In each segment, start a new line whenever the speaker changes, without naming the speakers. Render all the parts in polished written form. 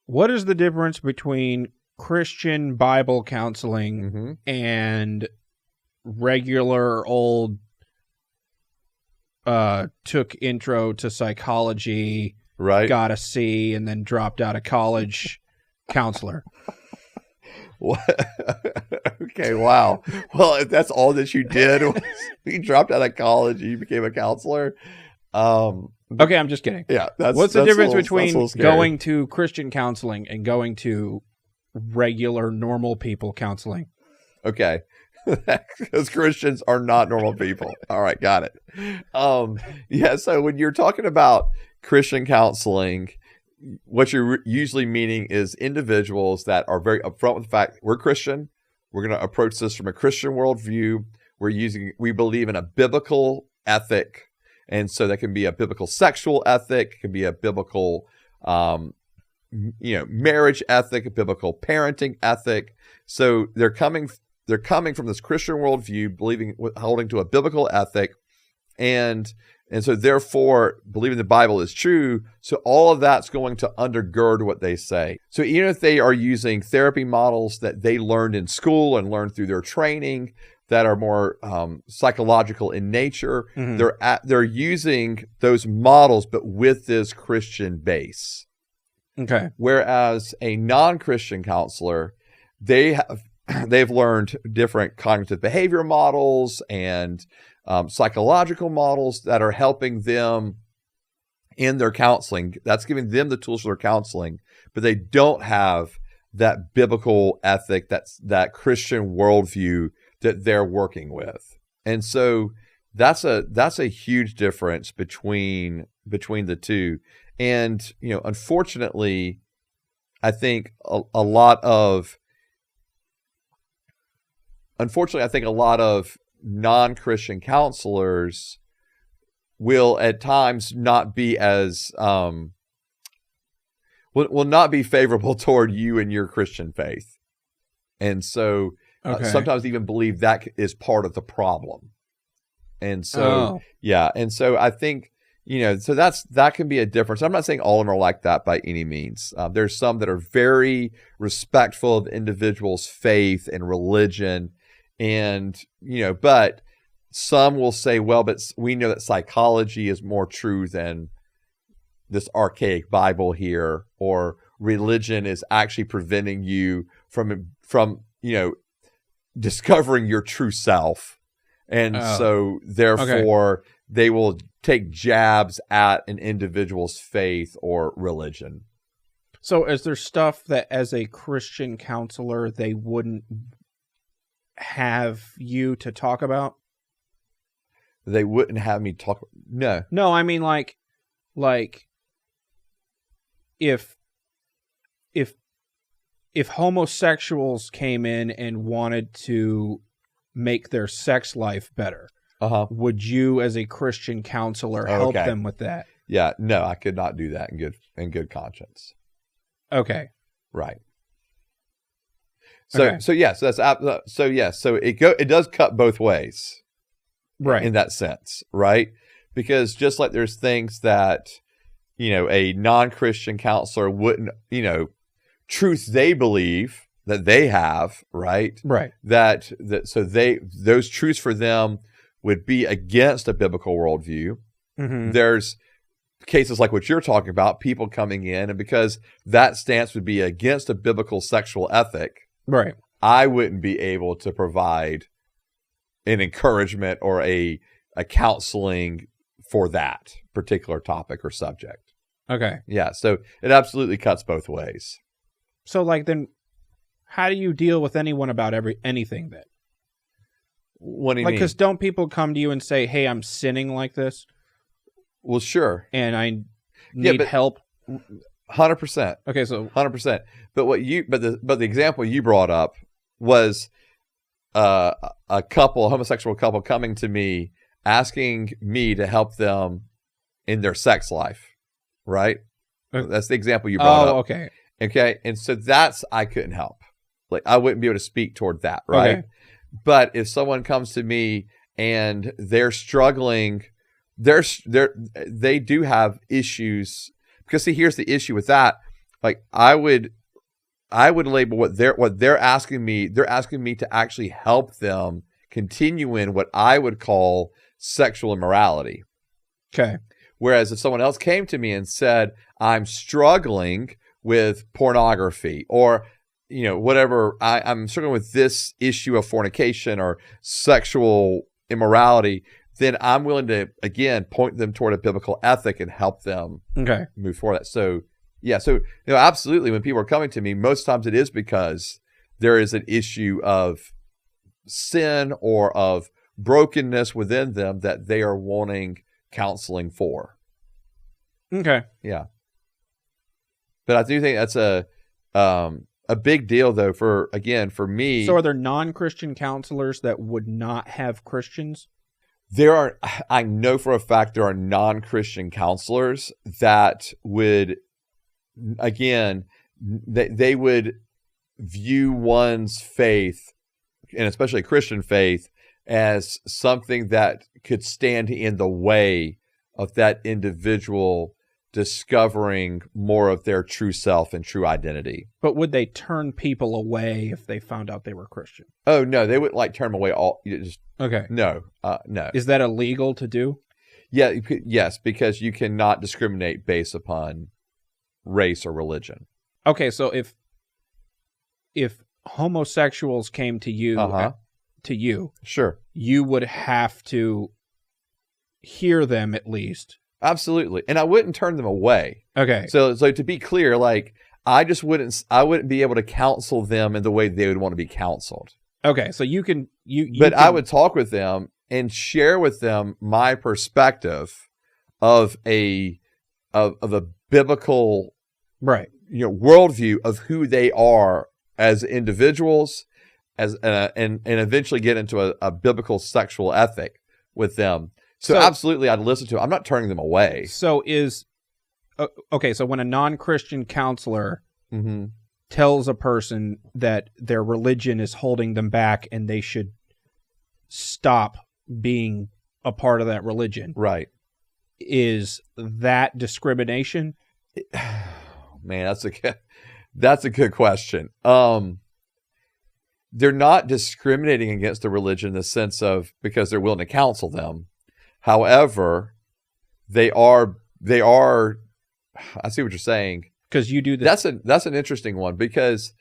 what is the difference between Christian Bible counseling and regular old took intro to psychology,
right?
Got a C, and then dropped out of college counselor?
Okay, wow. Well, if that's all that you did, was you dropped out of college and you became a counselor.
Okay, I'm just kidding.
Yeah.
What's the difference between going to Christian counseling and going to regular normal people counseling?
Okay. Because Christians are not normal people. All right, got it. Yeah, so when you're talking about Christian counseling, what you're usually meaning is individuals that are very upfront with the fact we're Christian. We're going to approach this from a Christian worldview. We believe in a biblical ethic. And so that can be a biblical sexual ethic, it can be a biblical, marriage ethic, a biblical parenting ethic. So they're coming from this Christian worldview, holding to a biblical ethic, and so therefore believing the Bible is true. So all of that's going to undergird what they say. So even if they are using therapy models that they learned in school and learned through their training that are more psychological in nature, they're using those models, but with this Christian base.
Okay.
Whereas a non-Christian counselor, they've learned different cognitive behavior models and psychological models that are helping them in their counseling. That's giving them the tools for their counseling, but they don't have that biblical ethic, that Christian worldview that they're working with. And so that's a huge difference between the two. And unfortunately, I think a lot of non-Christian counselors will at times not be as will not be favorable toward you and your Christian faith, and so sometimes even believe that is part of the problem. And so and so I think so that can be a difference. I'm not saying all of them are like that by any means. There's some that are very respectful of the individual's faith and religion. And, but some will say, well, but we know that psychology is more true than this archaic Bible here, or religion is actually preventing you from discovering your true self. And so therefore they will take jabs at an individual's faith or religion.
So is there stuff that as a Christian counselor, they wouldn't have you to talk about?
They wouldn't have me talk. No,
I mean like if homosexuals came in and wanted to make their sex life better, would you as a Christian counselor help them with that?
Yeah, no, I could not do that in good conscience.
Okay.
Right. So it does cut both ways,
right?
In that sense, right? Because just like there's things that a non-Christian counselor wouldn't, truth they believe that they have, right?
Right.
Those truths for them would be against a biblical worldview.
Mm-hmm.
There's cases like what you're talking about, people coming in, and because that stance would be against a biblical sexual ethic.
Right.
I wouldn't be able to provide an encouragement or a counseling for that particular topic or subject.
Okay.
Yeah. So it absolutely cuts both ways.
So then how do you deal with anyone about anything then?
What do you mean?
Because don't people come to you and say, hey, I'm sinning like this?
Well, sure.
And I need help.
100%.
Okay, so
100%. But the example you brought up was a homosexual couple coming to me asking me to help them in their sex life, right? That's the example you brought up.
Oh, okay.
Okay, and so I couldn't help. Like I wouldn't be able to speak toward that, right?
Okay.
But if someone comes to me and they're struggling, they do have issues. Because see, here's the issue with that. like I would label what they're asking me. They're asking me to actually help them continue in what I would call sexual immorality.
Okay.
Whereas if someone else came to me and said, I'm struggling with pornography or, whatever, I'm struggling with this issue of fornication or sexual immorality, then I'm willing to, again, point them toward a biblical ethic and help them move forward. So, yeah. So, absolutely, when people are coming to me, most times it is because there is an issue of sin or of brokenness within them that they are wanting counseling for.
Okay.
Yeah. But I do think that's a big deal, though, for me.
So are there non-Christian counselors that would not have Christians?
I know for a fact there are non-Christian counselors that would, again, they would view one's faith, and especially Christian faith, as something that could stand in the way of that individual discovering more of their true self and true identity.
But would they turn people away if they found out they were Christian?
Oh, no, they wouldn't turn them away.
Okay.
No.
Is that illegal to do?
Yeah. Yes, because you cannot discriminate based upon race or religion.
Okay, so if homosexuals came to you,
sure,
you would have to hear them at least.
Absolutely. And I wouldn't turn them away.
Okay.
So to be clear, I wouldn't be able to counsel them in the way they would want to be counseled.
Okay. So
I would talk with them and share with them my perspective of a biblical worldview of who they are as individuals, and eventually get into a biblical sexual ethic with them. So absolutely, I'd listen to them. I'm not turning them away.
So so when a non-Christian counselor tells a person that their religion is holding them back and they should stop being a part of that religion,
right?
Is that discrimination?
Man, that's a good question. They're not discriminating against the religion in the sense of because they're willing to counsel them. However, they are. I see what you're saying.
Because you do this.
That's an interesting one because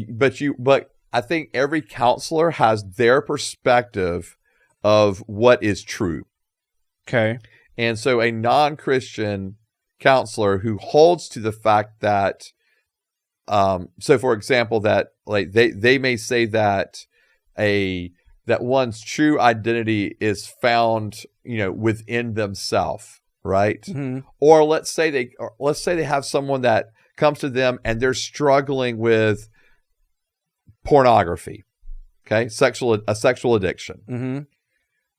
but I think every counselor has their perspective of what is true.
Okay.
And so a non-Christian counselor who holds to the fact that, so for example, that they may say that that one's true identity is found, within themselves, right? Mm-hmm. Or let's say they have someone that comes to them and they're struggling with pornography, okay, a sexual addiction.
Mm-hmm.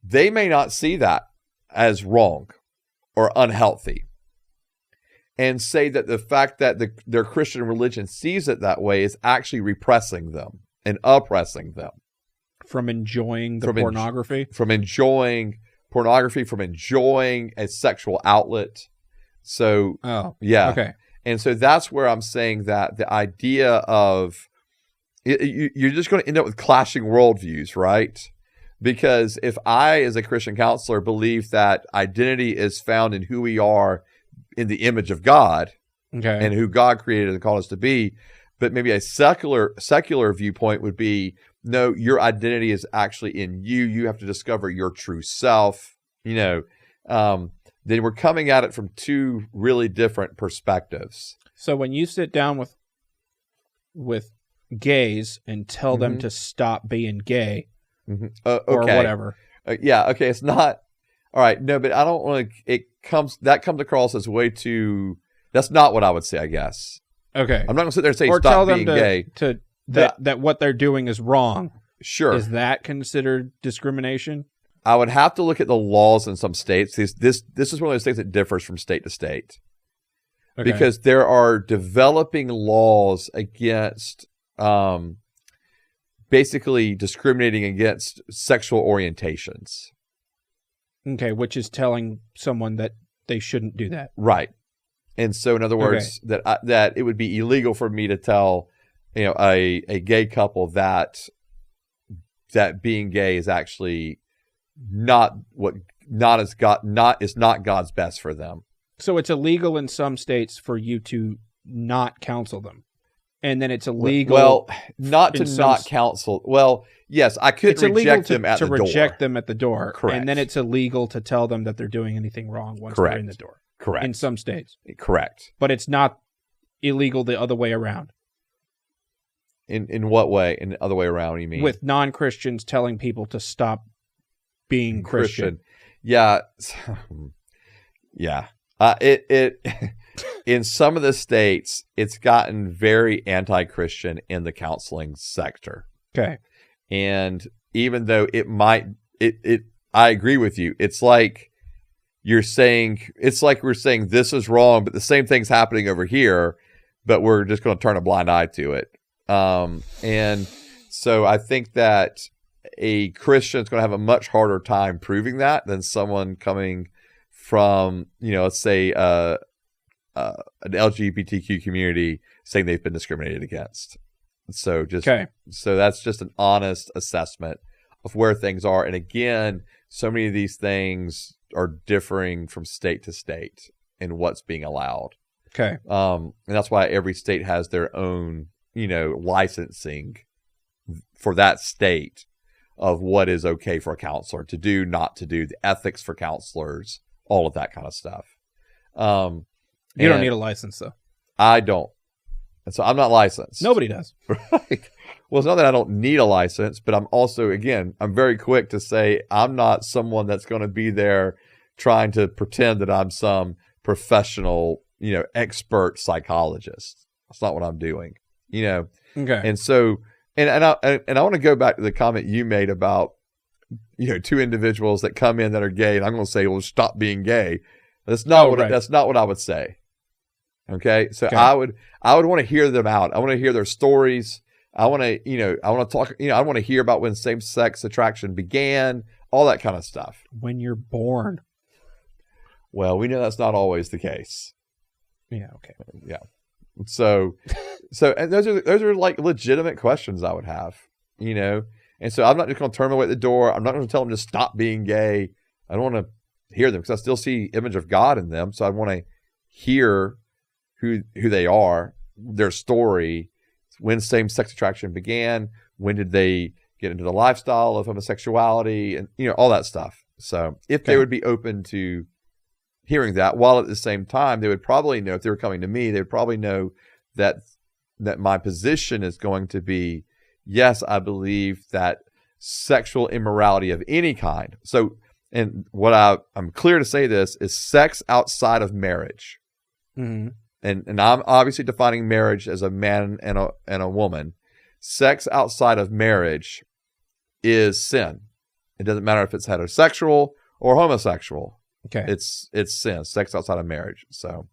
They may not see that as wrong or unhealthy, and say that the fact that their Christian religion sees it that way is actually repressing them and oppressing them.
From enjoying pornography?
From enjoying pornography, from enjoying a sexual outlet. So, yeah.
Okay.
And so that's where I'm saying that the idea of, you're just going to end up with clashing worldviews, right? Because if I, as a Christian counselor, believe that identity is found in who we are in the image of God, and who God created and called us to be, but maybe a secular viewpoint would be, no, your identity is actually in you. You have to discover your true self. Then we're coming at it from two really different perspectives.
So when you sit down with gays and tell them to stop being gay, or whatever,
okay, it's not all right. No, but I don't want to. Comes across as way too. That's not what I would say, I guess.
Okay,
I'm not going to sit there and say
or
stop
tell them
being gay.
That what they're doing is wrong.
Sure.
Is that considered discrimination?
I would have to look at the laws in some states. This is one of those things that differs from state to state. Okay. Because there are developing laws against basically discriminating against sexual orientations.
Okay, which is telling someone that they shouldn't do that.
Right. And so, in other words, that it would be illegal for me to tell, a gay couple that being gay is actually not God's best for them.
So it's illegal in some states for you to not counsel them, and then it's illegal.
Well, not counsel. Well, yes, I could reject them at the door.
To reject them at the door,
correct.
And then it's illegal to tell them that they're doing anything wrong once they're in the door.
Correct.
In some states.
Correct.
But it's not illegal the other way around.
In what way? In the other way around, you mean?
With non-Christians telling people to stop being Christian.
Yeah. Yeah. It in some of the states, it's gotten very anti-Christian in the counseling sector.
Okay.
And even though I agree with you. It's like we're saying this is wrong, but the same thing's happening over here, but we're just going to turn a blind eye to it. And so I think that a Christian is going to have a much harder time proving that than someone coming from, let's say, an LGBTQ community saying they've been discriminated against. So so that's just an honest assessment of where things are. And again, so many of these things are differing from state to state in what's being allowed.
Okay.
And that's why every state has their own, licensing for that state of what is okay for a counselor to do, not to do, the ethics for counselors, all of that kind of stuff.
You don't need a license, though.
I don't. And so I'm not licensed.
Nobody does.
Right. Well, it's not that I don't need a license, but I'm also, again, I'm very quick to say I'm not someone that's going to be there trying to pretend that I'm some professional, expert psychologist. That's not what I'm doing,
Okay.
And so, and I want to go back to the comment you made about, two individuals that come in that are gay, and I'm going to say, well, stop being gay. That's not that's not what I would say. Okay. So I would want to hear them out. I want to hear their stories. I want to, I want to talk, I want to hear about when same-sex attraction began, all that kind of stuff.
When you're born.
Well, we know that's not always the case.
Yeah. Okay.
Yeah. So and those are like legitimate questions I would have, and so I'm not just going to turn them away at the door. I'm not going to tell them to stop being gay. I don't want to hear them because I still see image of God in them. So I want to hear who they are, their story, when same-sex attraction began, when did they get into the lifestyle of homosexuality, and all that stuff. So if they would be open to hearing that, while at the same time they would probably know, if they were coming to me, they would probably know that my position is going to be, yes, I believe that sexual immorality of any kind. So, and what I'm clear to say this is sex outside of marriage.
Mm-hmm.
And I'm obviously defining marriage as a man and a woman. Sex outside of marriage is sin. It doesn't matter if it's heterosexual or homosexual.
Okay.
It's sin. Sex outside of marriage. So